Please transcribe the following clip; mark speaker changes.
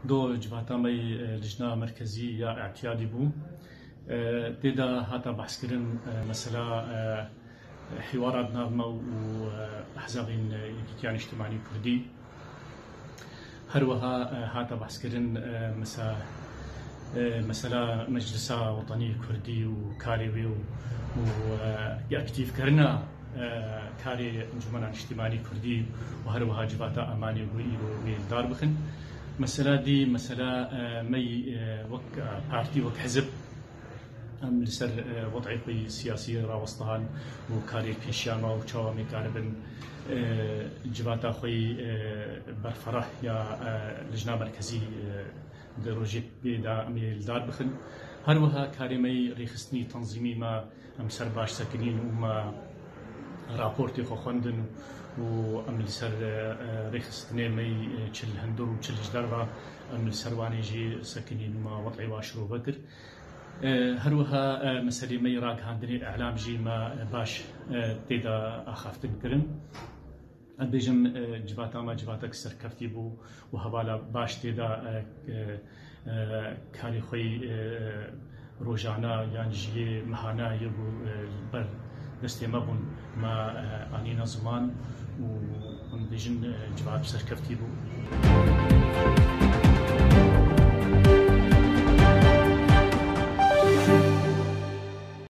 Speaker 1: دو جواتامي لجنة مركزية يا اعتيادي بو تيدا هاتا بحث كرن مثلا حوارات ناظمة وأحزاب يعني اجتماعي كردي هروها هاتا بحث كرن مثلا مجلس وطني كردي وكاري ويأكتيف كرنا كاري انجمن اجتماعي كردي وهروها جواتا أماني ويدار بخن مسألة دي مسألة مي وك بارتي وك حزب ام لسر وضعي سياسي راوستهان وكاري بيشياما وشاوامي كاربن جواتا خوي برفرح يا لجنة مركزي دروجيت بيدا اميل دار بخن هروها كاري مي ريخستني تنظيمي ما ام سر باش ساكنين وما راپورتی خو خوندن و عمل سر رخصتنی می چل هندر و چل جدار و عمل سروانی جی سکنین ما وضعی واشرو بکر هروها مسئله می راک هندنی اعلام جی ما باش تیدا آخافتن کرن ادیجم جواتا ما جواتا کسر کفتی بو و حوالا باش تیدا کاری خوی روزانه یعنی جی مهانه یبو بر دستي مبون ما أنينا زمان وندجن جواب سركفتي بو